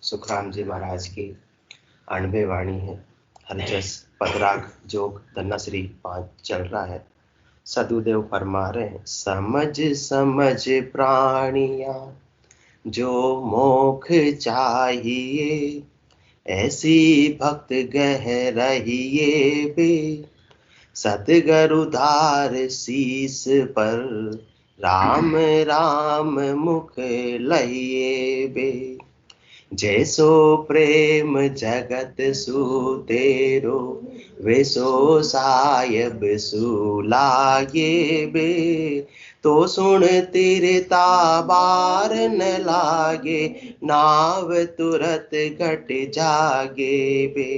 सुखराम जी महाराज की 98 वाणी है। हरजस पदराग जोग धन्नाश्री 5 चल रहा है। सदुदेव फरमा रहे हैं, समझ समझ प्राणिया जो मोक्ष चाहिए, ऐसी भक्त गह रहिए बे। सतगुरु धार शीस पर राम राम मुख लइए बे। जैसो प्रेम जगत सुतेरो, वैसो सायब सुलागे बे। तो सुन तिरता बार न लागे, नाव तुरत घट जागे बे।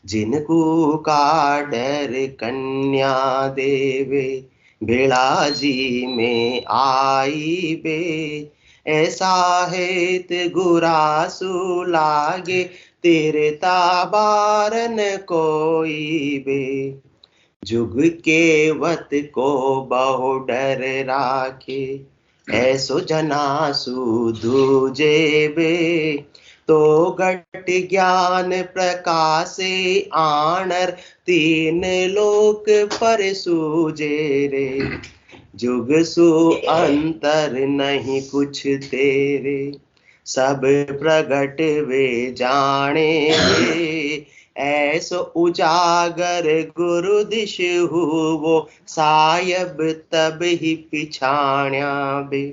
जिनको का डर कन्या देवे, बेड़ा जी में आई बे। ऐसा हेत गुरासु लागे, तेरे ताबारन कोई बे। जुग के वत को बहु डर राखे, ऐसो जनासु दूजे बे। तो घट ज्ञान प्रकाशे आनर, तीन लोक पर सूजे रे। जुग सु अंतर नहीं कुछ तेरे, सब प्रगट वे जाने वे। ऐसो उजागर गुरु दिश हुवो, सायब तब ही पिछाण्या बे।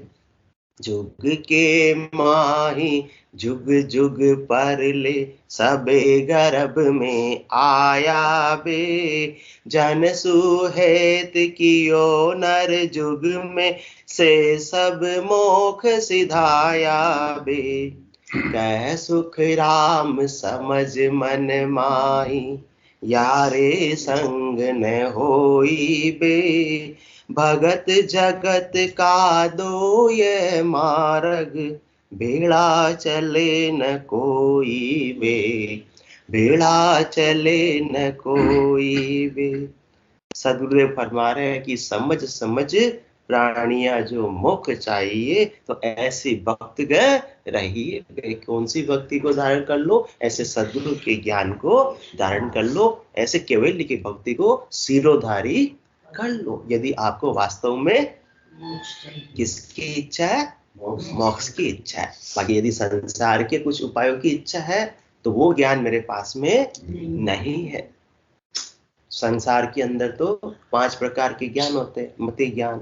जुग के माही जुग जुग पर ले, सबे गर्भ में आया बे। जन सुहेत कियो नर जुग में, से सब मोख सिधाया बे। कह सुख राम समझ मन माही, यारे संग न होई बे। भगत जगत का दो ये मार्ग, बेड़ा चले न कोई बे। बेड़ा चले न कोई बे। सदगुरुदेव फरमा रहे हैं कि समझ समझ प्राणियां जो मोक्ष चाहिए, तो ऐसी भक्त गए रहिए। कौन सी भक्ति को धारण कर लो? ऐसे सदगुरु के ज्ञान को धारण कर लो, ऐसे केवल्य की भक्ति को सिरोधारी कर लो। यदि आपको वास्तव में किसकी इच्छा है? मोक्ष की इच्छा है। बाकी यदि संसार के कुछ उपायों की इच्छा है, तो वो ज्ञान मेरे पास में नहीं है। संसार के अंदर तो 5 प्रकार के ज्ञान होते हैं, मति ज्ञान,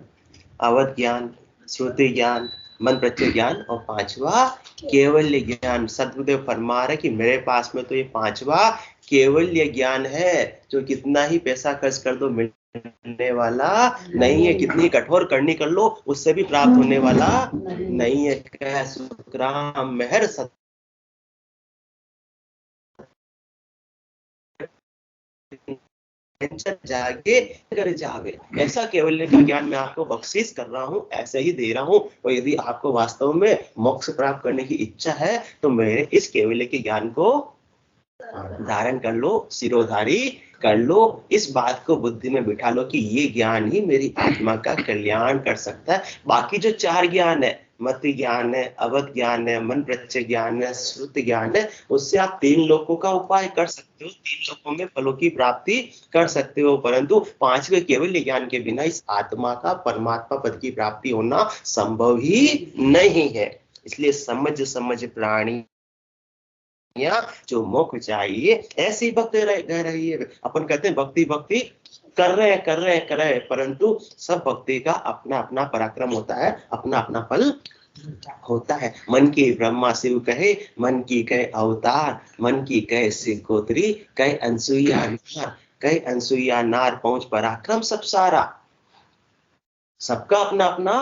अवध ज्ञान, श्रुति ज्ञान, मन प्रत्यय ज्ञान, और 5वां केवल्य ज्ञान। सदगुरुदेव फरमा रहे कि मेरे पास में तो ये 5वां केवल्य ज्ञान है, जो कितना ही पैसा खर्च कर दो मिलने वाला नहीं है, कितनी कठोर करनी कर लो उससे भी प्राप्त होने वाला नहीं है। कह सुखराम मेहर जागे कर जावे। ऐसा केवल्य का ज्ञान मैं आपको बख्शीश कर रहा हूँ, ऐसे ही दे रहा हूँ। और यदि आपको वास्तव में मोक्ष प्राप्त करने की इच्छा है, तो मेरे इस केवल्य के ज्ञान को धारण कर लो, सिरोधारी कर लो। इस बात को बुद्धि में बिठा लो कि ये ज्ञान ही मेरी आत्मा का कल्याण कर सकता है। बाकी जो 4 ज्ञान है, मति ज्ञान है, अवध ज्ञान है, मन प्रत्यय ज्ञान है, श्रुति ज्ञान है, उससे आप 3 लोकों का उपाय कर सकते हो, 3 लोकों में फलों की प्राप्ति कर सकते हो। परंतु 5वें केवल ज्ञान के बिना इस आत्मा का परमात्मा पद की प्राप्ति होना संभव ही नहीं है। इसलिए समझ समझ प्राणी जो मोक्ष चाहिए, ऐसी भक्ति रह रही है। अपन कहते हैं भक्ति भक्ति कर रहे हैं, परंतु सब भक्ति का अपना अपना पराक्रम होता है, अपना अपना फल होता है। मन की ब्रह्मा शिव कहे, मन की कहे अवतार, मन की कहे सिकोत्री, कहे अनसुईया नार, कहे अनसुईया नार पहुंच पराक्रम सब सारा। सबका अपना अपना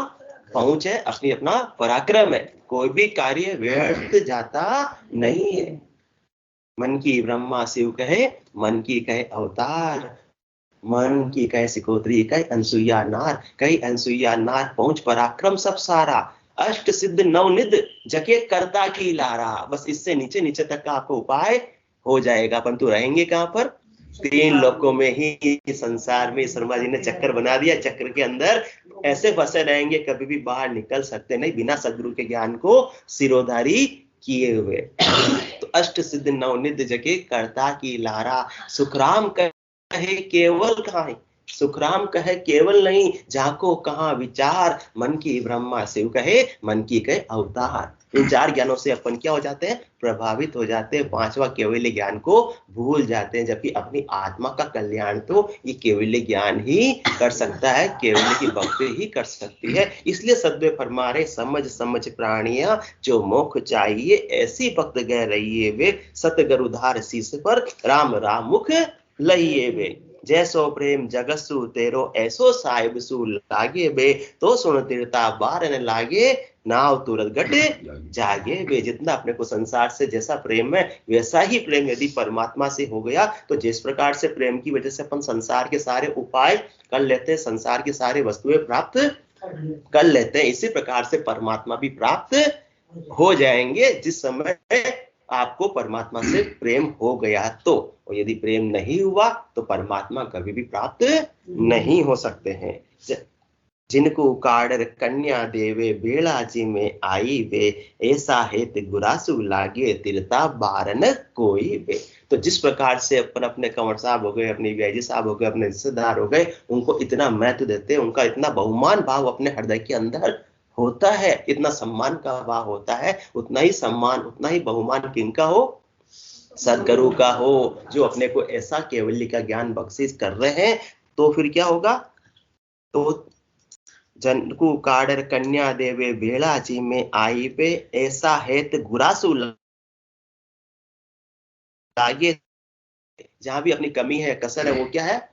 पहुंच है, अपनी अपना पराक्रम है। कोई भी कार्य व्यर्थ जाता नहीं है। मन की ब्रह्मा शिव कहे, मन की कहे अवतार, मन की कहे सिकोत्री, कहे अनसुईया नार, कहे अनसुईया नार पहुंच पराक्रम सब सारा। अष्ट सिद्ध नवनिध जके करता की लारा। बस इससे नीचे नीचे तक का आपको उपाय हो जाएगा। परंतु रहेंगे कहां पर? 3 लोकों में ही। संसार में शर्मा जी ने चक्कर बना दिया, चक्र के अंदर ऐसे फंसे रहेंगे, कभी भी बाहर निकल सकते नहीं बिना सदगुरु के ज्ञान को सिरोधारी किए हुए। तो अष्ट सिद्ध नवनिधि जगे करता की लारा, सुखराम कहे केवल कहाँ है, सुखराम कहे केवल नहीं, जाको कहाँ विचार, मन की ब्रह्मा शिव कहे, मन की कहे अवतार। इन चार ज्ञानों से अपन क्या हो जाते हैं, प्रभावित हो जाते हैं, पांचवा केवल्य ज्ञान को भूल जाते हैं। जबकि अपनी आत्मा का कल्याण तो ये केवल्य ज्ञान ही कर सकता है, केवल्य की भक्ति ही कर सकती है। इसलिए सद्वे फरमा रहे, समझ समझ प्राणिया जो मोक्ष चाहिए, ऐसी भक्त गह रही वे, सतगरुधार शीस पर राम राम मुख लइए वे। जैसो प्रेम जगसु तेरो ऐसो साहिब सु लागे बे, तो सुन तीरता बार न लागे, नाव तुरंत गट जागे बे। जितना अपने को संसार से जैसा प्रेम है, वैसा ही प्रेम यदि परमात्मा से हो गया, तो जिस प्रकार से प्रेम की वजह से अपन संसार के सारे उपाय कर लेते हैं, संसार की सारी वस्तुएं प्राप्त कर लेते हैं, इसी प्रकार से परमात्मा भी प्राप्त हो जाएंगे जिस समय आपको परमात्मा से प्रेम हो गया तो। और यदि प्रेम नहीं हुआ तो परमात्मा कभी भी प्राप्त नहीं हो सकते हैं। जिनको काडर कन्या देवे, बेड़ा जी में आई वे, ऐसा हेत गुरासु लागे, तिरता बारन कोई वे। तो जिस प्रकार से अपन अपने कंवर साहब हो गए, अपने व्याजी साहब हो गए, अपने रिश्तेदार हो गए, उनको इतना महत्व देते हैं, उनका इतना बहुमान भाव अपने हृदय के अंदर होता है, इतना सम्मान का भाव होता है, उतना ही सम्मान उतना ही बहुमान किनका हो, सदगुरु का हो, जो अपने को ऐसा केवल्य का ज्ञान बख्शिश कर रहे हैं। तो फिर क्या होगा, तो जनको काडर कन्या देवे, बेड़ा जी में आई पे, ऐसा हेत गुरासु लागे। जहां भी अपनी कमी है, कसर है, वो क्या है,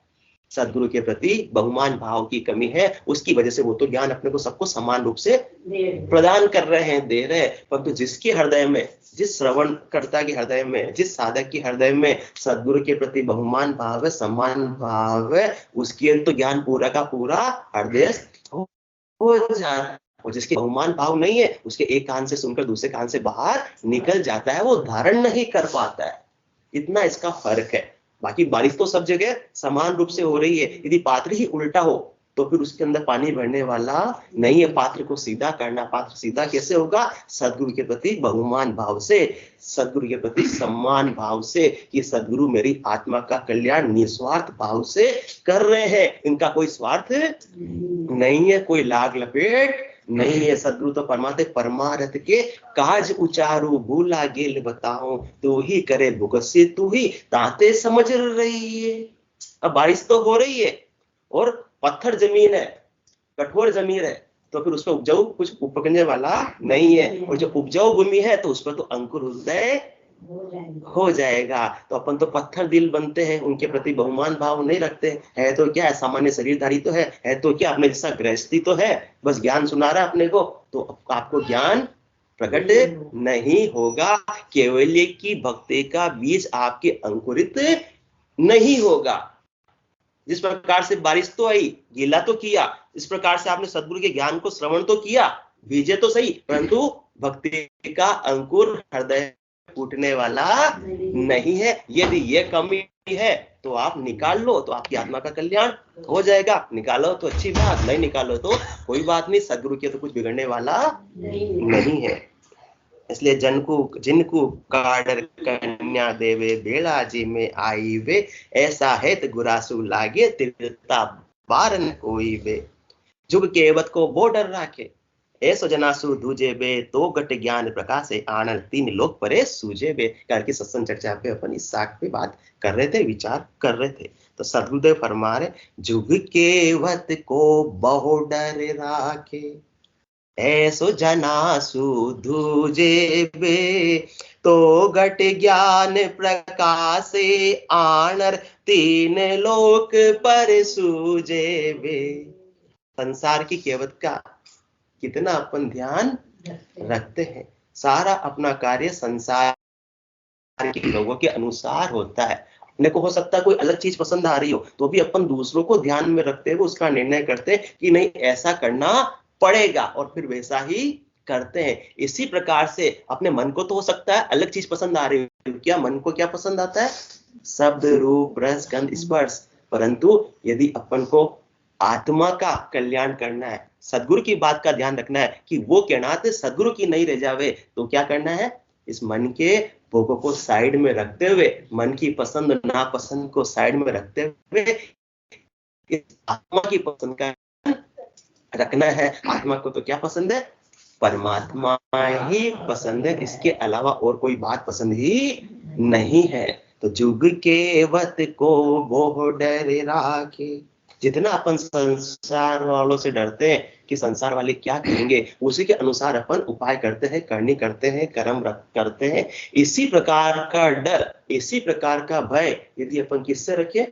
सदगुरु के प्रति बहुमान भाव की कमी है। उसकी वजह से वो तो ज्ञान अपने को सबको समान रूप से प्रदान कर रहे हैं, दे रहे हैं, परंतु जिसके हृदय में, जिस श्रवण कर्ता के हृदय में, जिस साधक के हृदय में सदगुरु के प्रति बहुमान भाव है, सम्मान भाव है, उसके तो ज्ञान पूरा का पूरा हृदय हो जाता है। और जिसके बहुमान भाव नहीं है, उसके एक कान से सुनकर दूसरे कान से बाहर निकल जाता है, वो धारण नहीं कर पाता है। इतना इसका फर्क है। बाकी बारिश तो सब जगह समान रूप से हो रही है। यदि पात्र ही उल्टा हो तो फिर उसके अंदर पानी भरने वाला नहीं है। पात्र को सीधा करना, पात्र सीधा कैसे होगा, सदगुरु के प्रति बहुमान भाव से, सदगुरु के प्रति सम्मान भाव से, कि सदगुरु मेरी आत्मा का कल्याण निस्वार्थ भाव से कर रहे हैं, इनका कोई स्वार्थ नहीं है, कोई लाग लपेट नहीं है। सदगुरु तो परमात्मा परमारथ के काज उचारू, भूला गेल बताओ, तू ही करे भुगसे, तू ही ताते समझ रही है। अब बारिश तो हो रही है और पत्थर जमीन है, कठोर जमीन है, तो फिर उसमें उपजाऊ कुछ उपकने वाला नहीं है। और जो उपजाऊ भूमि है तो उस पर तो अंकुर उदय हो जाएगा। तो अपन तो पत्थर दिल बनते हैं, उनके प्रति बहुमान भाव नहीं रखते है। तो क्या है, सामान्य शरीरधारी तो है तो क्या अपने जैसा गृहस्थी तो है, बस ज्ञान सुना रहा है अपने को, तो आपको ज्ञान प्रकट नहीं होगा। केवल्य की भक्ति का बीज आपके अंकुरित नहीं होगा। जिस प्रकार से बारिश तो आई, गीला तो किया, इस प्रकार से आपने सदगुरु के ज्ञान को श्रवण तो किया, बीजे तो सही, परंतु भक्ति का अंकुर हृदय फूटने वाला नहीं है। यदि ये कमी है तो आप निकाल लो, तो आपकी आत्मा का कल्याण हो जाएगा। निकालो तो अच्छी बात, नहीं निकालो तो कोई बात नहीं, सदगुरु के तो कुछ बिगड़ने वाला नहीं है। इसलिए जिनको काडर कन्या देवे, बेड़ा जी में आई वे, ऐसा है तो गुरासु लागे, तिरता बारन कोई वे। जुग केवत को बॉर्डर राखे, ऐसो जनासु दूजे बे, तो गट ज्ञान प्रकाश आनंद, तीन लोग परे सूझे बे। कल की सत्संग चर्चा पे अपन इस साख पे बात कर रहे थे, विचार कर रहे थे। तो सदगुरुदेव फरमा रहे, जुग केवत को बॉर्डर राखे, ऐसो जनासु दूजे बे, तो घट ज्ञान प्रकाश आनर, तीन लोक पर सूझे बे। संसार की केवत का कितना अपन ध्यान रखते हैं। सारा अपना कार्य संसार के लोगों के अनुसार होता है। अपने को हो सकता है कोई अलग चीज पसंद आ रही हो, तो भी अपन दूसरों को ध्यान में रखते हुए उसका निर्णय करते कि नहीं ऐसा करना पड़ेगा, और फिर वैसा ही करते हैं। इसी प्रकार से अपने मन को तो हो सकता है अलग चीज पसंद आ रही हो, क्या मन को क्या पसंद आता है, शब्द रूप रस गंध स्पर्श, परंतु यदि अपन को आत्मा का कल्याण करना है, सदगुरु की बात का ध्यान रखना है कि वो कहना सदगुरु की नहीं रह जावे, तो क्या करना है, इस मन के भोगों को साइड में रखते हुए, मन की पसंद नापसंद को साइड में रखते हुए इस आत्मा की पसंद का रखना है। आत्मा को तो क्या पसंद है? परमात्मा ही पसंद है, इसके अलावा और कोई बात पसंद ही नहीं है। तो जुग के वत को वो डर राखे। जितना अपन संसार वालों से डरते हैं कि संसार वाले क्या कहेंगे, उसी के अनुसार अपन उपाय करते हैं, करनी करते हैं, कर्म करते हैं। इसी प्रकार का डर, इसी प्रकार का भय यदि अपन किससे रखें?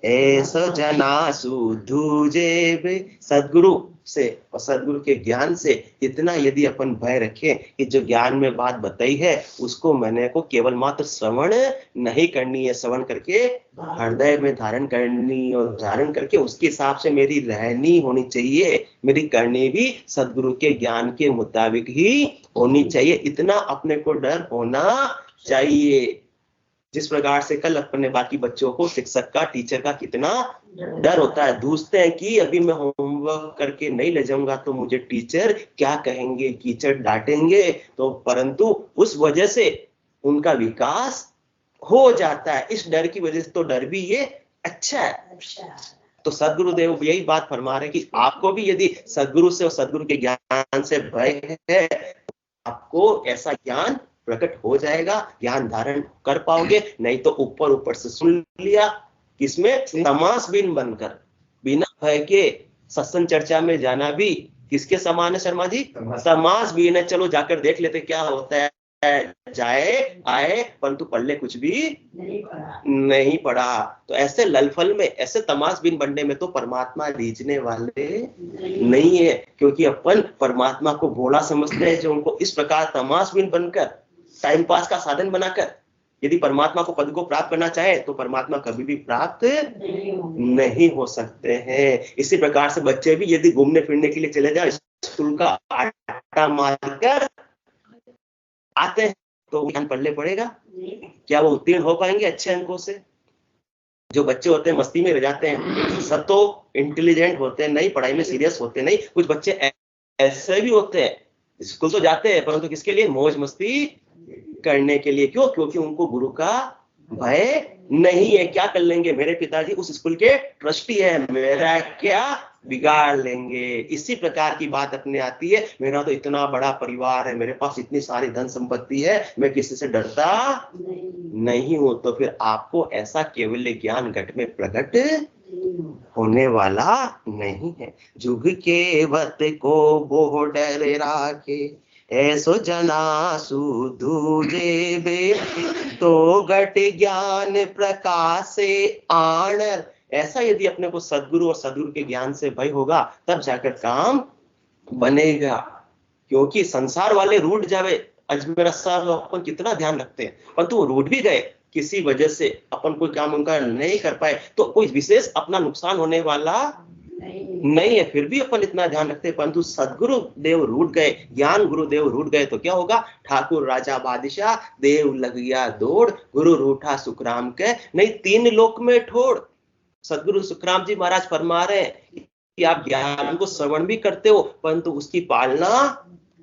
ऐसा जना सुधूजे बे, सदगुरु से और सदगुरु के ज्ञान से इतना यदि अपन भय रखें कि जो ज्ञान में बात बताई है उसको मैंने को केवल मात्र श्रवण नहीं करनी है, श्रवण करके हृदय में धारण करनी और धारण करके उसके हिसाब से मेरी रहनी होनी चाहिए, मेरी करनी भी सदगुरु के ज्ञान के मुताबिक ही होनी चाहिए। इतना अपने को डर होना चाहिए। जिस प्रकार से कल अपने बाकी बच्चों को शिक्षक का, टीचर का कितना डर होता है, दूसते हैं कि अभी मैं होमवर्क करके नहीं ले जाऊंगा तो मुझे टीचर क्या कहेंगे, टीचर डांटेंगे। तो परंतु उस वजह से उनका विकास हो जाता है। इस डर की वजह से तो डर भी ये अच्छा है। तो सदगुरुदेव यही बात फरमा रहे कि आपको भी यदि सदगुरु से और सदगुरु के ज्ञान से भय है, आपको ऐसा ज्ञान प्रकट हो जाएगा, ज्ञान धारण कर पाओगे। नहीं तो ऊपर ऊपर से सुन लिया, किसमें? तमाशबीन बनकर, बिना भय के सत्संग चर्चा में जाना भी किसके समान है शर्मा जी? तमाशबीन है। चलो जाकर देख लेते क्या होता है, जाए आए, परंतु पढ़ले कुछ भी नहीं पढ़ा। तो ऐसे ललफल में, ऐसे तमाशबीन बनने में तो परमात्मा रीझने वाले नहीं है, क्योंकि अपन परमात्मा को भोला समझते हैं। जो उनको इस प्रकार तमाशबीन बनकर, टाइम पास का साधन बनाकर यदि परमात्मा को पद को प्राप्त करना चाहे तो परमात्मा कभी भी प्राप्त नहीं हो सकते हैं। इसी प्रकार से बच्चे भी यदि घूमने फिरने के लिए चले जाए, स्कूल का आटा मारकर आते हैं तो ज्ञान पढ़ले पड़ेगा? क्या वो उत्तीर्ण हो पाएंगे अच्छे अंकों से? जो बच्चे होते हैं मस्ती में रह जाते हैं, सब तो इंटेलिजेंट होते हैं नहीं, पढ़ाई में सीरियस होते नहीं। कुछ बच्चे ऐसे भी होते हैं, स्कूल तो जाते हैं परंतु किसके लिए? मौज मस्ती करने के लिए। क्यों? क्योंकि उनको गुरु का भय नहीं है। क्या कर लेंगे, मेरे पिताजी उस स्कूल के ट्रस्टी है, मेरा क्या बिगाड़ लेंगे। इसी प्रकार की बात अपने आती है, मेरा तो इतना बड़ा परिवार है, मेरे पास इतनी सारी धन संपत्ति है, मैं किसी से डरता नहीं हूं। तो फिर आपको ऐसा केवल ज्ञान घट में प्रकट होने वाला नहीं है। जुग के वत को वो डर राखे, ऐसो जना सुधूजे बे, तो घट ज्ञान प्रकाश से आणर। ऐसा यदि अपने को सदगुरु और सदगुरु के ज्ञान से भय होगा तब जाकर काम बनेगा। क्योंकि संसार वाले रूठ जावे, अजमेर साहब अपन कितना ध्यान रखते हैं, परंतु वो रूठ भी गए किसी वजह से, अपन कोई काम उनका नहीं कर पाए तो कोई विशेष अपना नुकसान होने वाला नहीं है, फिर भी अपन इतना ध्यान रखते हैं। परंतु सदगुरु देव रूठ गए, ज्ञान गुरुदेव रूठ गए तो क्या होगा? ठाकुर राजा बादशाह देव लग गया दौड़, गुरु रूठा सुखराम के नहीं तीन लोक में ठोड़। सदगुरु सुखराम जी महाराज फरमा रहे हैं कि आप ज्ञान को श्रवण भी करते हो परंतु उसकी पालना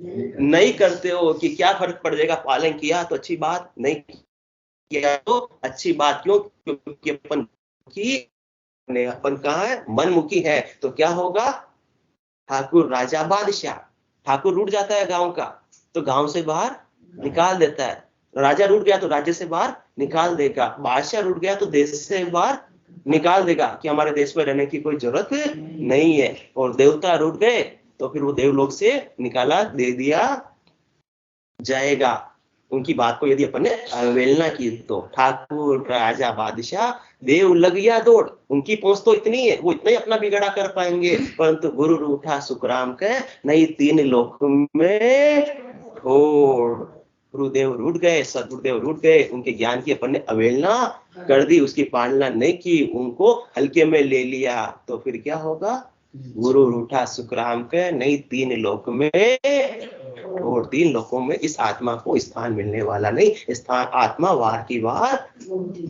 नहीं करते हो, कि क्या फर्क पड़ जाएगा, पालन किया तो अच्छी बात, नहीं किया तो अच्छी बात। क्यों? क्योंकि अपन कहाँ है? मनमुखी है। तो क्या होगा? ठाकुर राजा बादशाह, ठाकुर रूठ जाता है गांव का तो गांव से बाहर निकाल देता है, राजा रूठ गया तो राज्य से बाहर निकाल देगा, बादशाह रूठ गया तो देश से बाहर निकाल देगा कि हमारे देश में रहने की कोई जरूरत नहीं है। और देवता रूठ गए तो फिर वो देवलोक से निकाला दे दिया जाएगा। उनकी बात को यदि अपन ने अवहेलना की तो ठाकुर राजा बादशाह देव लग गया दौड़, उनकी पहुंच तो इतनी है, वो इतना ही अपना बिगड़ा कर पाएंगे। परंतु गुरु रूठा सुखराम के नहीं तीन लोक में ठोड़। गुरुदेव रूठ गए, सदगुरुदेव रूठ गए, उनके ज्ञान की अपन ने अवहेलना कर दी, उसकी पालना नहीं की, उनको हल्के में ले लिया तो फिर क्या होगा? गुरु रूठा सुखराम के नहीं तीन लोक में, और तीन लोकों में इस आत्मा को स्थान मिलने वाला नहीं। स्थान आत्मा वार की वार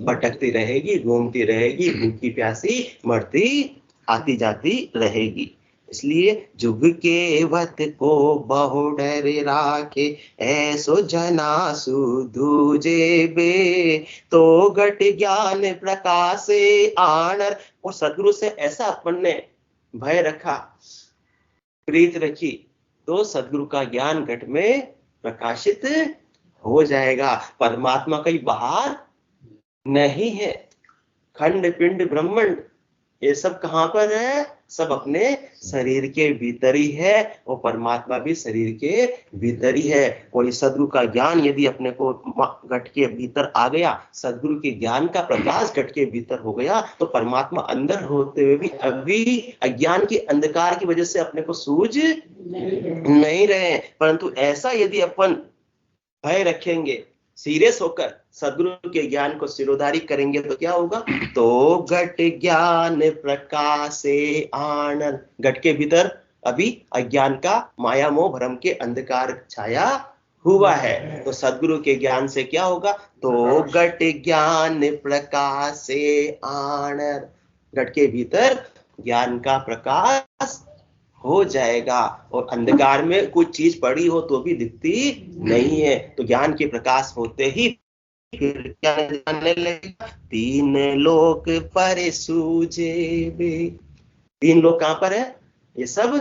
भटकती रहेगी, घूमती रहेगी, भूखी प्यासी मरती आती जाती रहेगी। इसलिए जुग के वत को बहु डर राखे, ऐसो जना सुधूजे बे, तो घट ज्ञान प्रकाशे आनर। और सदगुरु से ऐसा अपन ने भय रखा, प्रीत रखी, तो सदगुरु का ज्ञान घट में प्रकाशित हो जाएगा। परमात्मा कहीं बाहर नहीं है। खंड पिंड ब्रह्मांड ये सब कहां पर है? सब अपने शरीर के भीतर ही है, और परमात्मा भी शरीर के भीतर ही है। और इस सदगुरु का ज्ञान यदि अपने को घट के भीतर आ गया, सदगुरु के ज्ञान का प्रकाश घट के भीतर हो गया, तो परमात्मा अंदर होते हुए भी अभी अज्ञान के अंधकार की वजह से अपने को सूझ नहीं रहे। परंतु ऐसा यदि अपन भय रखेंगे, सीरियस होकर सदगुरु के ज्ञान को सिरोधारी करेंगे, तो क्या होगा? तो घट ज्ञान प्रकाशे आनंद। घट के भीतर अभी अज्ञान का, माया मोह भ्रम के अंधकार छाया हुआ है। तो सदगुरु के ज्ञान से क्या होगा? तो घट ज्ञान प्रकाशे आनंद। घट के भीतर ज्ञान का प्रकाश हो जाएगा, और अंधकार में कुछ चीज पड़ी हो तो भी दिखती नहीं है। तो ज्ञान के प्रकाश होते ही फिर क्या जानने लगेगा? तीन लोक पर सूझे बे। तीन लोक कहां पर है? ये सब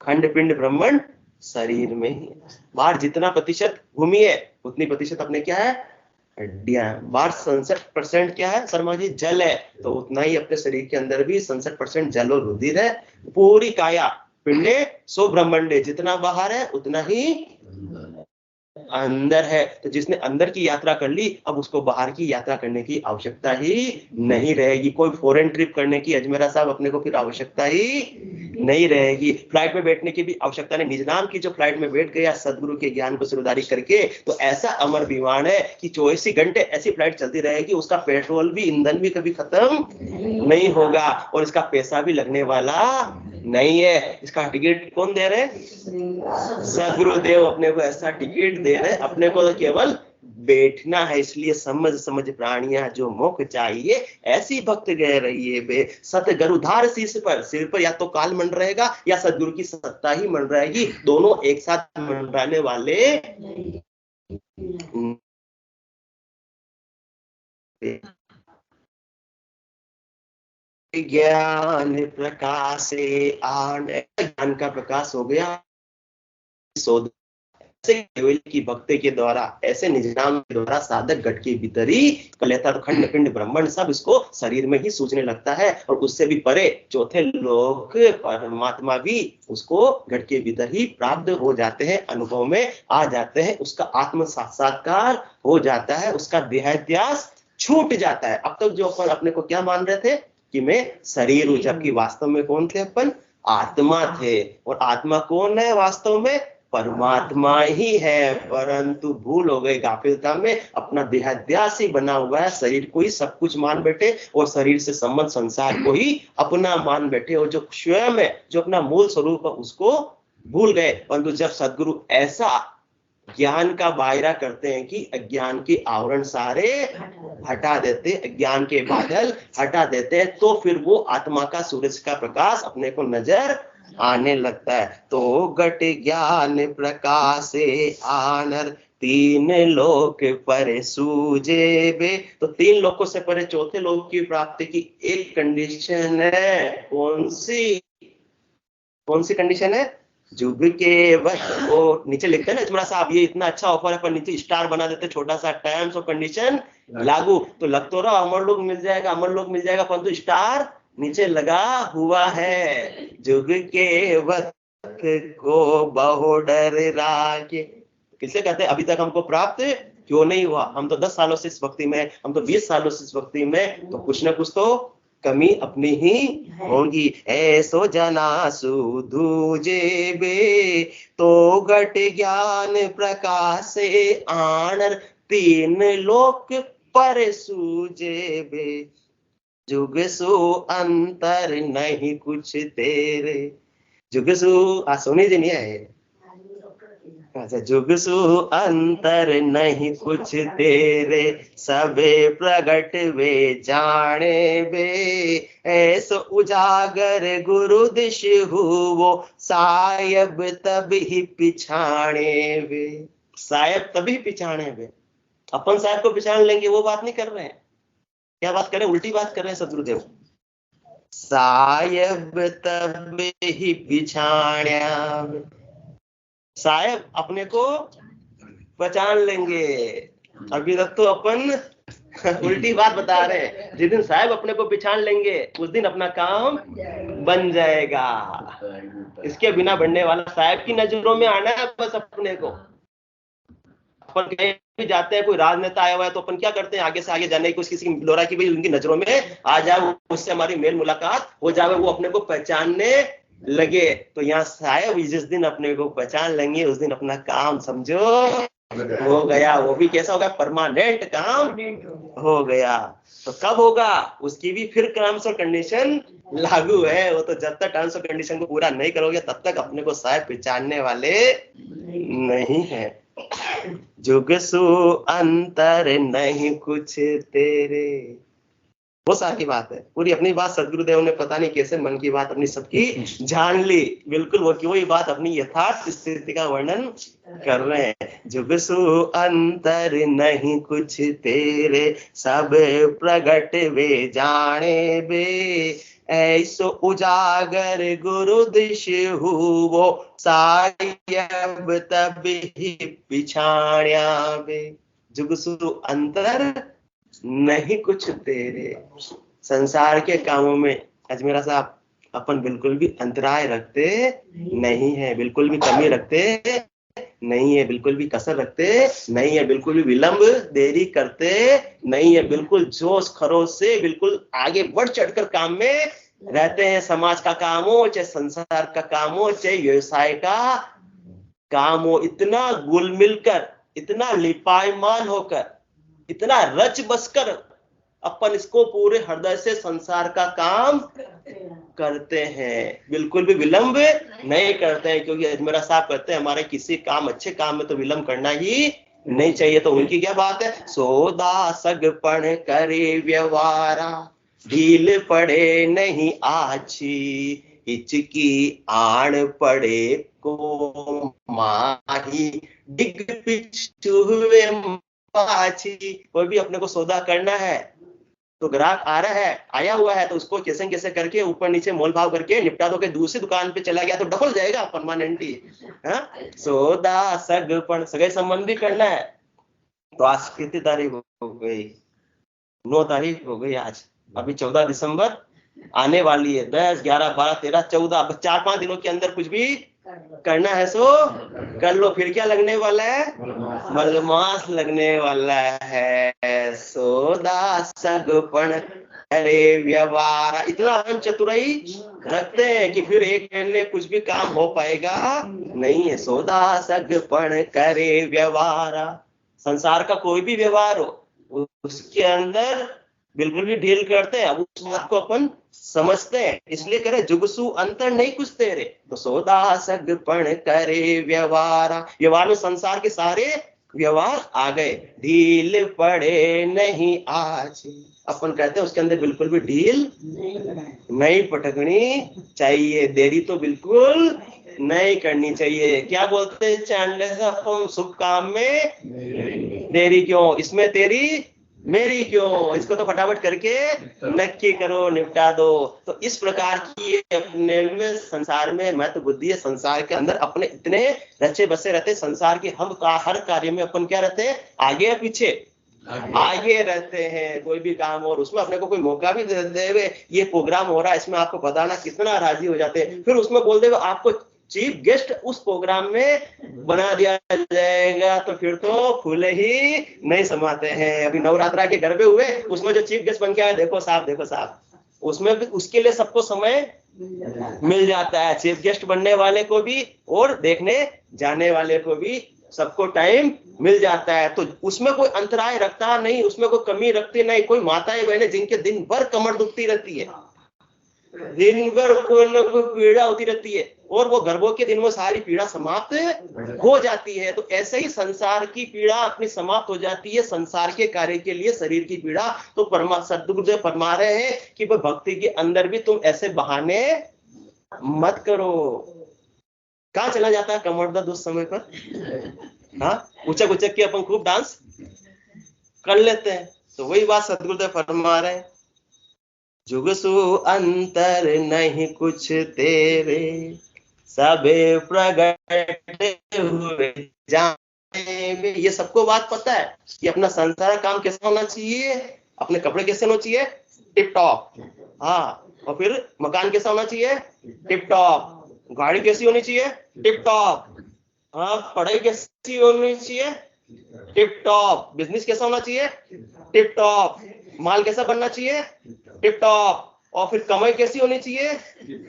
खंड पिंड ब्रह्मांड शरीर में ही। बाहर जितना प्रतिशत भूमि है, उतनी प्रतिशत अपने क्या है? हड्डियां। बाहर 67% क्या है शर्मा जी? जल है। तो उतना ही अपने शरीर के अंदर भी 67% जल और रुधिर है। पूरी काया पिंडे सो ब्रह्मांडे, जितना बाहर है उतना ही अंदर है। तो जिसने अंदर की यात्रा कर ली, अब उसको बाहर की यात्रा करने की आवश्यकता ही नहीं रहेगी। कोई फॉरेन ट्रिप करने की अजमेरा साहब अपने को फिर आवश्यकता ही नहीं रहेगी। फ्लाइट में बैठने की भी आवश्यकता नहीं। निज नाम की जो फ्लाइट में बैठ गया सदगुरु के ज्ञान को सिरोधारी करके, तो ऐसा अमर विमान है कि 24 घंटे ऐसी फ्लाइट चलती रहेगी, उसका पेट्रोल भी, ईंधन भी कभी खत्म नहीं होगा, और इसका पैसा भी लगने वाला नहीं है। इसका टिकट कौन दे रहे? सदगुरुदेव अपने को ऐसा टिकट दे रहे, अपने को तो केवल बैठना है। इसलिए समझ समझ प्राणियां जो मुख चाहिए, ऐसी भक्त गए रहिए बे। सतगुरुधार शीश पर, सिर पर या तो काल मंड रहेगा या सदगुरु की सत्ता ही मंड रहेगी। दोनों एक साथ मंडराने वाले ज्ञान प्रकाश ज्ञान का प्रकाश हो गया। केवल की भक्ति के द्वारा, ऐसे निजनाम के द्वारा साधक घट के भीतर ही कर लेता, तो खंड पिंड ब्रह्मांड सब इसको शरीर में ही सूझने लगता है। और उससे भी परे चौथे लोक परमात्मा भी उसको घट के भीतर ही प्राप्त हो जाते हैं, अनुभव में आ जाते हैं। उसका आत्म साक्षात्कार हो जाता है, उसका देहाध्यास छूट जाता है। अब तक जो अपन अपने को क्या मान रहे थे कि मैं शरीर हूं, जबकि वास्तव में कौन थे अपन? आत्मा थे। और आत्मा कौन है वास्तव में? परमात्मा ही है। परंतु भूल हो गई, गाफिलता में अपना देहाध्यास ही बना हुआ है, शरीर को ही सब कुछ मान बैठे, और शरीर से संबंध संसार को ही अपना मान बैठे, और जो स्वयं है, जो अपना मूल स्वरूप है, उसको भूल गए। परंतु जब सदगुरु ऐसा ज्ञान का बायरा करते हैं कि अज्ञान के आवरण सारे हटा देते, अज्ञान के बादल हटा देते हैं, तो फिर वो आत्मा का सूरज का प्रकाश अपने को नजर आने लगता है। तो घट ज्ञान प्रकाशे आनर, तीन लोक पर सूझे बे। तो तीन लोकों से परे चौथे लोक की प्राप्ति की एक कंडीशन है। कौन सी कंडीशन है? जुग के वक्त को नीचे लिखते हैं ना थोड़ा सा, आप ये इतना अच्छा ऑफर है, पर नीचे स्टार बना देते छोटा सा, टर्म्स और कंडीशन लागू। तो लग तो रहा अमर लोग मिल जाएगा, अमर लोग मिल जाएगा, परंतु स्टार नीचे लगा हुआ है। जुग के वक्त को बहु डर राखे। किसे कहते हैं? अभी तक हमको प्राप्त क्यों नहीं हुआ? हम तो 10 सालों से इस भक्ति में, हम तो 20 सालों से इस भक्ति में, तो कुछ ना कुछ तो कमी अपनी ही होगी। ऐसो जना सुधूजे बे, तो घट ज्ञान प्रकाश से आनर, तीन लोक पर सूझे बे। जुग सु अंतर नहीं कुछ तेरे। जुग सु सोनी जी नहीं है, अच्छा, जुगसु अंतर नहीं कुछ तेरे, सबे प्रगट वे जाने बे, ऐसो उजागर गुरु दिश हुओ, सायब तब ही पिछाणे वे। सायब तभी पिछाणे वे, अपन साहब को पिछाड़ लेंगे वो बात नहीं कर रहे हैं। क्या बात कर रहे हैं? उल्टी बात कर रहे हैं सदगुरुदेव। सायब तब ही पिछाण्या, साहब अपने को पहचान लेंगे। अभी तक तो अपन उल्टी बात बता रहे हैं। जिस दिन साहब अपने को पहचान लेंगे उस दिन अपना काम बन जाएगा। इसके बिना बनने वाला, साहब की नजरों में आना है बस अपने को। अपन कहीं भी जाते हैं, कोई राजनेता आया हुआ है तो अपन क्या करते हैं, आगे से आगे जाने की कोशिश, किसी लोरा की भाई उनकी नजरों में आ जाए, उससे हमारी मेल मुलाकात हो जाए, वो अपने को पहचानने लगे। तो यहाँ साहब जिस दिन अपने को पहचान लेंगे उस दिन अपना काम समझो हो गया। वो भी कैसा होगा? परमानेंट काम हो गया। तो कब होगा? उसकी भी फिर टर्म्स और कंडीशन लागू है। वो तो जब तक टर्म्स और कंडीशन को पूरा नहीं करोगे तब तक अपने को साहब पहचानने वाले नहीं है। जुगसु अंतर नहीं कुछ तेरे, वो सारी बात है। पूरी अपनी बात सदगुरुदेव ने पता नहीं कैसे मन की बात अपनी सबकी जान ली। बिल्कुल वो की वही बात अपनी यथार्थ स्थिति का वर्णन कर रहे हैं। जुगसु अंतर नहीं कुछ तेरे, सब प्रगट वे जाने बे, ऐसो उजागर गुरु दिश हुओ, सायब तब ही पिछाण्या बे। जुगसु अंतर नहीं कुछ तेरे, संसार के कामों में अजमेरा साहब अपन बिल्कुल भी अंतराय रखते नहीं है, बिल्कुल भी कमी रखते नहीं है, बिल्कुल भी कसर रखते नहीं है, बिल्कुल भी विलंब देरी करते नहीं है, बिल्कुल जोश खरोश से बिल्कुल आगे बढ़ चढ़कर काम में रहते हैं। समाज का काम हो, चाहे संसार का काम हो, चाहे व्यवसाय का काम हो, इतना घुल मिलकर, इतना लिपायमान होकर, इतना रच बसकर अपन इसको पूरे हृदय से संसार का काम करते हैं, बिल्कुल भी विलंब नहीं करते हैं। क्योंकि अजमेरा साहब कहते हैं हमारे किसी काम, अच्छे काम में तो विलंब करना ही नहीं चाहिए। तो उनकी क्या बात है? सोदा सगपण करे व्यवहारा, ढील पड़े नहीं आछी, हिचकी आण पड़े को माही, डिग पिछु हुए पाछी। कोई भी अपने को सौदा करना है तो ग्राहक आ रहा है, आया हुआ है, तो उसको कैसे कैसे करके ऊपर नीचे मोल भाव करके निपटा दो। के दूसरी दुकान पे चला गया तो डबल जाएगा परमानेंटली। सौदा सगपण, सगे संबंधी करना है। तो आज कितनी तारीख हो गई? 9 तारीख हो गई आज। अभी 14 दिसंबर आने वाली है। 10, 11, 12, 13, 14, अब 4-5 दिनों के अंदर कुछ भी करना है सो कर लो। फिर क्या लगने वाला है? मलमास लगने वाला है। सोदा सगपण अरे व्यवहार, इतना हम चतुराई रखते हैं कि फिर एक महीने कुछ भी काम हो पाएगा नहीं है। सोदा सगपण करे व्यवहार, संसार का कोई भी व्यवहार हो उसके अंदर बिल्कुल भी ढील करते हैं। अब उस बात को अपन समझते हैं, इसलिए कह रहे जुगसु अंतर नहीं कुछ तेरे। तो सौदा सगपण करे व्यवहार, व्यवहार में संसार के सारे व्यवहार आ गए। ढील पड़े नहीं आज, अपन कहते हैं उसके अंदर बिल्कुल भी ढील नहीं पटकनी चाहिए, देरी तो बिल्कुल नहीं करनी चाहिए। क्या बोलते हैं चांडले साहब, शुभ काम में देरी क्यों, इसमें तेरी मेरी क्यों, इसको तो फटाफट करके नक्की करो, निपटा दो। तो इस प्रकार की अपने में संसार में महत्व बुद्धि है। संसार के अंदर अपने इतने रचे बसे रहते, संसार के हम हर कार्य में अपन क्या रहते हैं? आगे या पीछे? आगे रहते हैं। कोई भी काम और उसमें अपने को कोई मौका भी दे देवे, ये प्रोग्राम हो रहा है इसमें आपको बताना, कितना राजी हो जाते हैं। फिर उसमें बोल देवे आपको चीफ गेस्ट उस प्रोग्राम में बना दिया जाएगा, तो फिर तो फूले ही नहीं समाते हैं। अभी नवरात्रा के गरबे हुए, उसमें जो चीफ गेस्ट बन के आया, देखो साहब, उसमें भी उसके लिए सबको समय मिल जाता है। चीफ गेस्ट बनने वाले को भी और देखने जाने वाले को भी सबको टाइम मिल जाता है। तो उसमें कोई अंतराय रखता नहीं, उसमें कोई कमी रखती नहीं। कोई माताएं बहनें जिनके दिन भर कमर दुखती रहती है, दिन भर कोई न कोई पीड़ा होती रहती है, और वो गर्भों के दिन में सारी पीड़ा समाप्त हो जाती है। तो ऐसे ही संसार की पीड़ा अपनी समाप्त हो जाती है संसार के कार्य के लिए, शरीर की पीड़ा। तो सद्गुरुदेव फरमा रहे हैं कि वो भक्ति के अंदर भी तुम ऐसे बहाने मत करो। कहाँ चला जाता है कमर दर्द उस समय पर? हाँ, उचक उचक के अपन खूब डांस कर लेते हैं। तो वही बात सद्गुरुदेव फरमा रहे हैं, जुग सु अंतर नहीं कुछ तेरे, सबे प्रगट हुए जाने। ये सबको बात पता है कि अपना संसार काम कैसा होना चाहिए, अपने कपड़े कैसे होना चाहिए, टिप टॉप। हाँ, और फिर मकान कैसा होना चाहिए, टिप टॉप। गाड़ी कैसी होनी चाहिए, टिप टॉप। हाँ, पढ़ाई कैसी होनी चाहिए, टिप टॉप। बिजनेस कैसा होना चाहिए, टिप टॉप। माल कैसा बनना चाहिए, टिप टॉप। और फिर कमाई कैसी होनी चाहिए,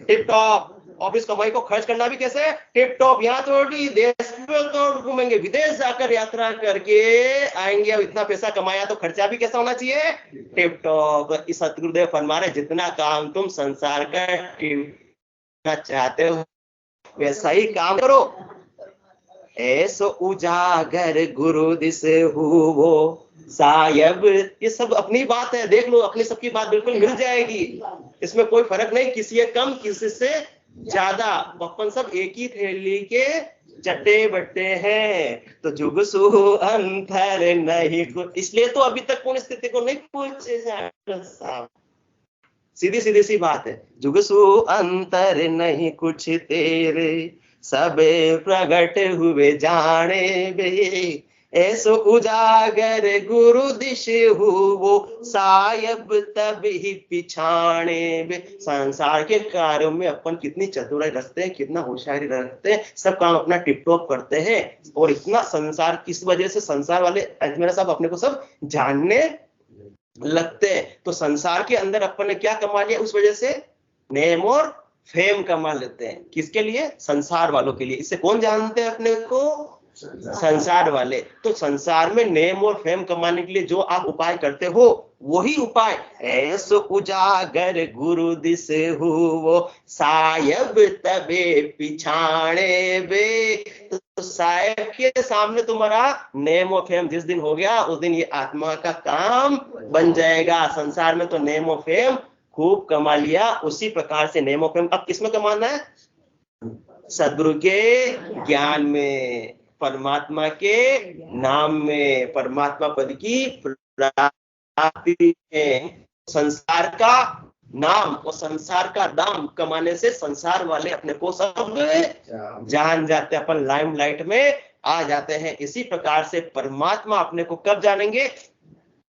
टिप टॉप। और इस कमाई को खर्च करना भी कैसे, टिप टॉप। यहाँ तो देश में तो घूमेंगे, विदेश जाकर यात्रा करके आएंगे, अब इतना पैसा कमाया तो खर्चा भी कैसा होना चाहिए, टिप टॉप। इस सतगुरुदेव फरमा रहे जितना काम तुम संसार का टिप चाहते हो वैसा ही काम करो। ऐसो उजागर गुरु दिस हुओ सायब। ये सब अपनी बात है, देख लो, अपनी सबकी बात बिल्कुल मिल जाएगी, इसमें कोई फर्क नहीं, किसी कम किसी से ज्यादा। अपन सब एक ही थैली के चट्टे बट्टे हैं। तो जुग सु अंतर नहीं कुछ, इसलिए तो अभी तक पूर्ण स्थिति को नहीं पूछे। सीधी सीधी सी बात है, जुग सु अंतर नहीं कुछ तेरे, सबे प्रगट हुए जाने बे। ऐसो उजागर गुरु दिश हुओ सायब तब ही पिछाणे बे। संसार के कार्यों में अपन कितनी चतुराई रखते हैं, कितना होशियारी रखते हैं, सब काम अपना टिप टॉप करते हैं। और इतना संसार किस वजह से, संसार वाले मेरा साहब अपने को सब जानने लगते हैं। तो संसार के अंदर अपन ने क्या कमा लिया, उस वजह से नेम और फेम कमा लेते हैं। किसके लिए, संसार वालों के लिए। इससे कौन जानते हैं अपने को, संसार वाले। तो संसार में नेम और फेम कमाने के लिए जो आप उपाय करते हो वही उपाय ऐसो उजागर गुरु दिस हुओ सायब तबे पिछाणे बे। तो सायब के सामने तुम्हारा नेम और फेम जिस दिन हो गया उस दिन ये आत्मा का काम बन जाएगा। संसार में तो नेम और फेम खूब कमा लिया, उसी प्रकार से नेम और फेम अब किसमें कमाना है, सद्गुरु के ज्ञान में, परमात्मा के नाम में, परमात्मा पद की प्राप्ति में। संसार का नाम और संसार का दाम कमाने से संसार वाले अपने को सब जान जाते हैं, अपन लाइमलाइट में आ जाते हैं। इसी प्रकार से परमात्मा अपने को कब जानेंगे,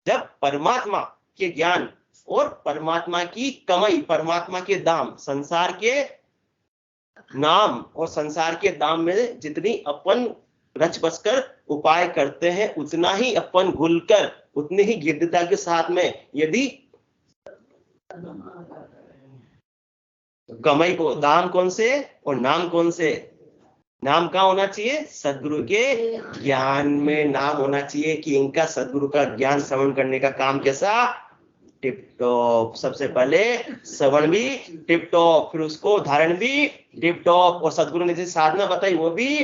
जब परमात्मा के ज्ञान और परमात्मा की कमाई, परमात्मा के दाम, संसार के नाम और संसार के दाम में जितनी अपन रच बस कर उपाय करते हैं उतना ही अपन घुलकर, उतनी ही गिद्धता के साथ में यदि कमाई को, दाम कौन से और नाम कौन से, नाम कहाँ होना चाहिए, सदगुरु के ज्ञान में नाम होना चाहिए कि इनका सदगुरु का ज्ञान श्रवण करने का काम कैसा, टिप टॉप। सबसे पहले श्रवण भी टिप टॉप, फिर उसको धारण भी टिप टॉप, और सदगुरु ने जैसे साधना बताई वो भी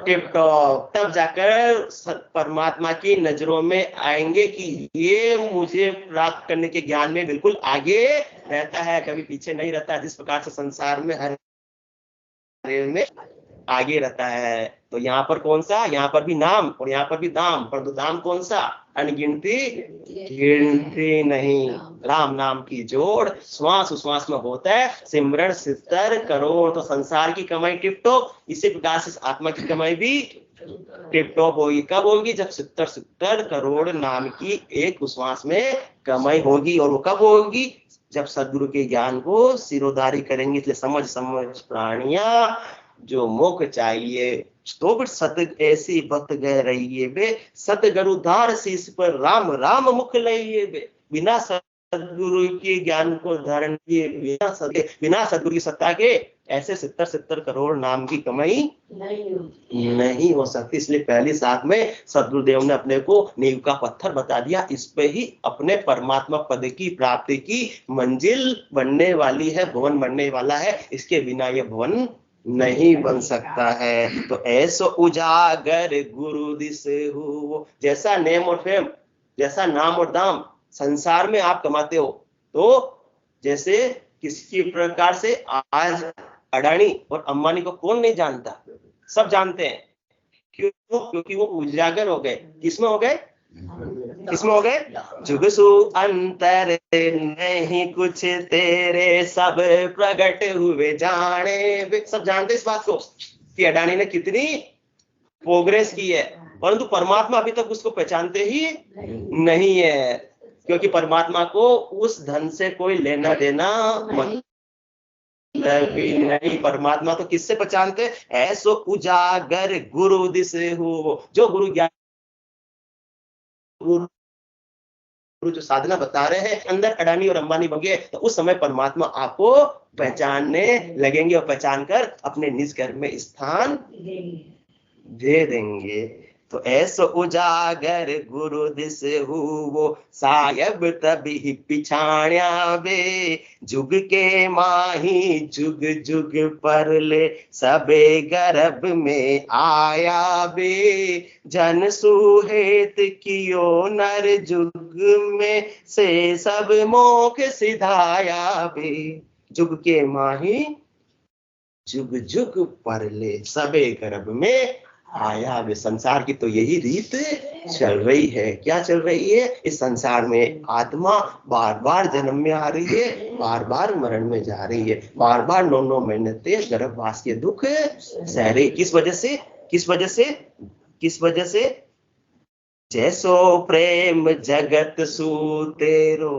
टिप टॉप। तब जाकर परमात्मा की नजरों में आएंगे कि ये मुझे प्राप्त करने के ज्ञान में बिल्कुल आगे रहता है, कभी पीछे नहीं रहता। जिस प्रकार से संसार में हर में आगे रहता है। तो यहाँ पर कौन सा, यहाँ पर भी नाम और यहाँ पर भी दाम, परंतु दाम कौन सा, अनगिनती गिनती नहीं। राम नाम की जोड़ श्वास उश्वास में होता है, सिमरण 70 करोड़। तो संसार की कमाई टिप टॉप, इसी प्रकार से आत्मा की कमाई भी टिप टॉप होगी। कब होगी, जब 70 करोड़ नाम की एक उश्वास में कमाई होगी। और वो कब होगी, जब सदगुरु के ज्ञान को सिरोधारी करेंगे। इसलिए समझ समझ प्राणिया जो मोक्ष चाहिए, तो फिर सत ऐसी भक्त गए रहिए बे, सत गरुधार शीश पर राम राम मुख लइए बे। बिना सदगुरु के ज्ञान को धारण किए, बिना सदगुरु की सत्ता के ऐसे 70 करोड़ नाम की कमाई नहीं हो सकती। इसलिए पहली साथ में सदगुरुदेव ने अपने को नींव का पत्थर बता दिया, इस पे ही अपने परमात्मा पद की प्राप्ति की मंजिल बनने वाली है, भवन बनने वाला है। इसके बिना ये भवन नहीं बन सकता है। तो ऐसो उजागर गुरु दिस हो, जैसा नेम और फेम, जैसा नाम और दाम संसार में आप कमाते हो, तो जैसे किसी प्रकार से आज अडानी और अंबानी को कौन नहीं जानता, सब जानते हैं। क्यों? क्योंकि वो उजागर हो गए। किसमें हो गए? किसमें हो गए? जुगसु अंतर नहीं कुछ तेरे, सब प्रकट हुए जाने। सब जानते इस बात को कि अडानी ने कितनी प्रोग्रेस की है, परंतु परमात्मा अभी तक उसको पहचानते ही नहीं है, क्योंकि परमात्मा को उस धन से कोई लेना देना नहीं। परमात्मा तो किससे पहचानते? ऐसो उजागर गुरु दिस हो, जो गुरु ज्ञान, गुरु जो साधना बता रहे हैं, अंदर अडानी और अंबानी बन गए, तो उस समय परमात्मा आपको पहचानने लगेंगे और पहचान कर अपने निज घर में स्थान दे देंगे। तो ऐसो उजागर गुरु दिस हुवो, सायब तभी पिछाण्या बे, जुग के माही जुग जुग परले, सबे गर्भ में आया बे, जन सुहेत कियो नर जुग में, से सब मोख सिधाया बे। जुग के माही जुग जुग परले, सबे गर्भ में आया वे। संसार की तो यही रीत चल रही है। क्या चल रही है? इस संसार में आत्मा बार बार जन्म में आ रही है, बार बार मरण में जा रही है, बार बार 9 महीने तक गर्भवास के दुख सह रही। किस वजह से? किस वजह से? किस वजह से? जैसो प्रेम जगत सूतेरो,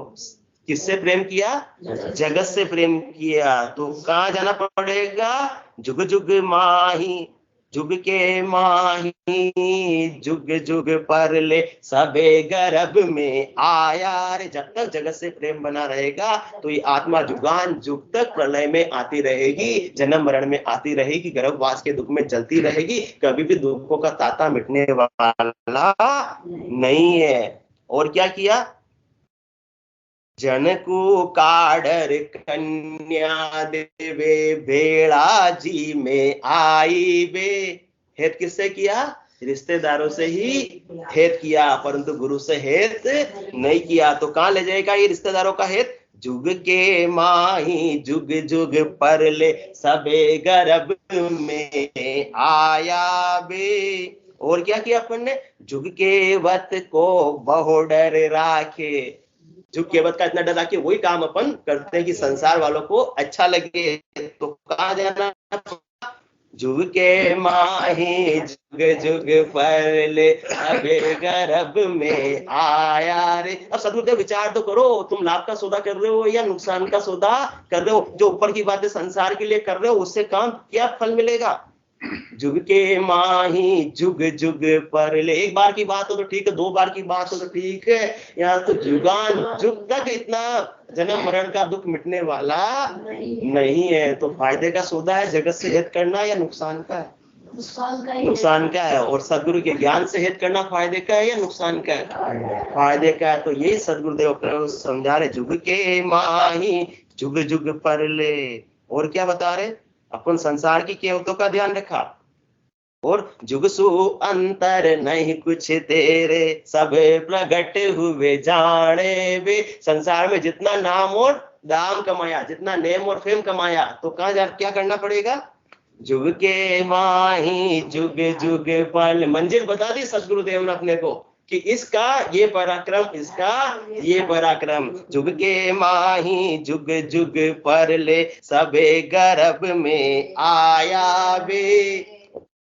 किससे प्रेम किया? जगत से प्रेम किया। तो कहाँ जाना पड़ेगा? जुग जुग माही, जुग के माही जुग जुग परले, सबे गर्भ में आया रे। जब तक जगत से प्रेम बना रहेगा तो ये आत्मा जुगान जुग तक प्रलय में आती रहेगी, जन्म मरण में आती रहेगी, गर्भवास के दुख में जलती रहेगी। कभी भी दुखों का ताता मिटने वाला नहीं है। और क्या किया? जनकू काडर कन्या देवे, भेड़ा जी में आई बे। हेत किससे किया? रिश्तेदारों से ही हेत किया, परंतु गुरु से हेत नहीं किया। तो कहां ले जाएगा ये रिश्तेदारों का हेत? जुग के माही जुग जुग परले, सबे गर्भ में आया बे। और क्या किया अपन ने? जुग के वत को बहु डर राखे। जो केवट का इतना डर रहा कि वही काम अपन करते हैं कि संसार वालों को अच्छा लगे। तो कहाँ जाना? जुग के माही जुग जुग परले, अबे गर्भ में आया रे। अब सदगुरुदेव विचार तो करो, तुम लाभ का सौदा कर रहे हो या नुकसान का सौदा कर रहे हो? जो ऊपर की बातें संसार के लिए कर रहे हो, उससे काम क्या फल मिलेगा? जुग के माही जुग जुग परले। एक बार की बात हो तो ठीक है, 2 बार की बात हो तो ठीक है, यहाँ तो जुगान जुग तक इतना जन्म मरण का दुख मिटने वाला नहीं है। तो फायदे का सौदा है जगत से हित करना या नुकसान का है? नुकसान का है। और सदगुरु के ज्ञान से हित करना फायदे का है या नुकसान का है? फायदे का है। तो यही सदगुरुदेव समझा रहे, जुग के माही जुग जुग परले। और क्या बता रहे? अपन संसार की केवतों का ध्यान रखा, और जुगसु अंतर नहीं कुछ तेरे, सब प्रगट हुए जाने वे। संसार में जितना नाम और दाम कमाया, जितना नेम और फेम कमाया, तो कहाँ जा क्या करना पड़ेगा? जुग के माही जुग जुग पल। मंजिल बता दी सदगुरुदेव ने अपने को कि इसका ये पराक्रम, इसका ये पराक्रम। जुग के माही जुग जुग परले, सबे गर्भ में आया बे।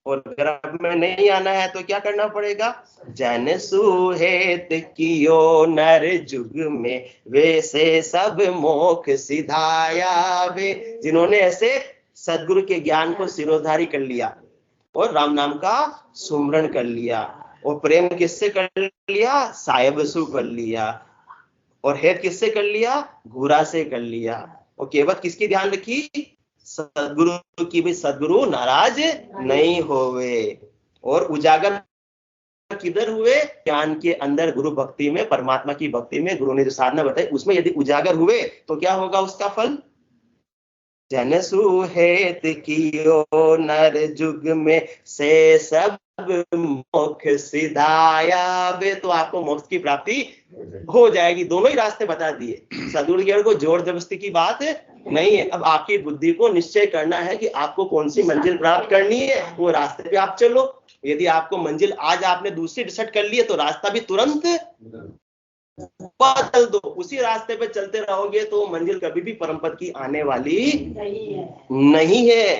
और गर्भ में नहीं आना है तो क्या करना पड़ेगा? जन सुहेत कियो नर जुग में, वैसे सब मोख सिधाया वे। जिन्होंने ऐसे सदगुरु के ज्ञान को सिरोधारी कर लिया और राम नाम का सुमरण कर लिया, और प्रेम किससे कर लिया? साहेब सु कर लिया। और हेत किससे कर लिया? घूरा से कर लिया। और केवल किसकी ध्यान रखी? सदगुरु की भी, सदगुरु नाराज नहीं होवे। और उजागर किधर हुए? ज्ञान के अंदर, गुरु भक्ति में, परमात्मा की भक्ति में, गुरु ने जो साधना बताई उसमें यदि उजागर हुए तो क्या होगा उसका फल? जन सुहेत कियो नर जुग में से सब मोक्ष सिधाया बे, तो आपको मोक्ष की प्राप्ति हो जाएगी। दोनों ही रास्ते बता दिए, सदगुरु ज्ञान को जोर जबरदस्ती की बात नहीं है। अब आपकी बुद्धि को निश्चय करना है कि आपको कौन सी मंजिल प्राप्त करनी है, वो रास्ते पे आप चलो। यदि आपको मंजिल आज आपने दूसरी डिसाइड कर ली है तो रास्ता भी तुरंत बदल दो। उसी रास्ते पे चलते रहोगे तो मंजिल कभी भी परम पद की आने वाली नहीं है।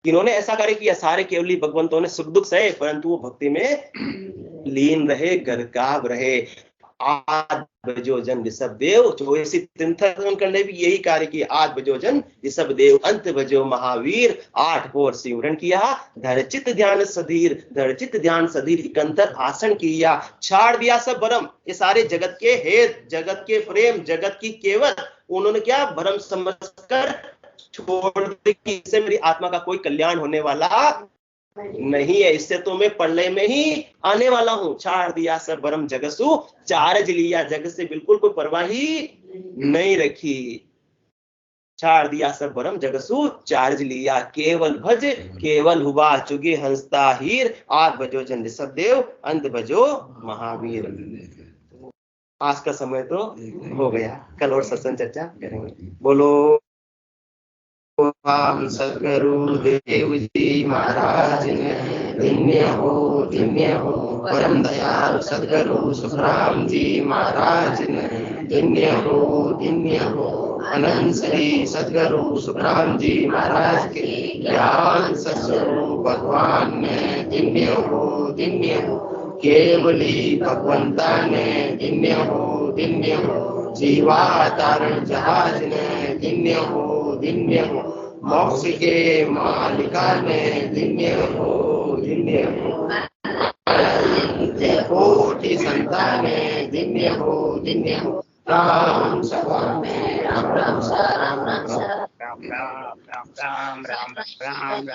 किन्होंने ऐसा कार्य किया? सारे केवली भगवंतों ने सुख दुख सहे, परंतु वो भक्ति में लीन रहे, गरकाव रहे। आज बजो जन ऋषभ देव, चौसी तीर्थंकर ने भी यही कार्य किया। आज बजो जन ऋषभ देव, अंत बजो महावीर, 8 पोर सिमरन किया, धरचित ध्यान सधीर, धरचित ध्यान सधीर, इकंतर आसन किया, छाड़ दिया सब भरम। ये सारे जगत के हेत, जगत के प्रेम, जगत की केवल उन्होंने क्या भरम समझकर छोड़ दी कि इससे मेरी आत्मा का कोई कल्याण होने वाला नहीं है, इससे तो मैं प्रलय में ही आने वाला हूं। छाड़ दिया सब भरम जगसु, चार्ज लिया, जगत से बिल्कुल कोई परवाह ही नहीं रखी। छाड़ दिया सब भरम जगसु, चार्ज लिया, केवल भज केवल हुआ चुगे हंसता हीर, आज बजो जन ऋषभ देव, अंत बजो महावीर। आज का समय तो हो गया, कल और सत्संग चर्चा करेंगे। बोलो सदगुरु देव जी महाराज ने, धन्य हो परम दयाल सदगुरु सुखराम जी महाराज ने, धन्य हो अनंत श्री सदगुरु सुखराम जी महाराज के ज्ञान सत्स्वरूप भगवान ने, धन्य हो केवली भगवंता ने, धन्य हो जीवावतारण जहाज ने, धन्य हो मोक्ष के मालिका ने, धन्य हो कोटि संतान ने, धन्य हो राम राम राम राम राम राम राम राम राम राम राम राम।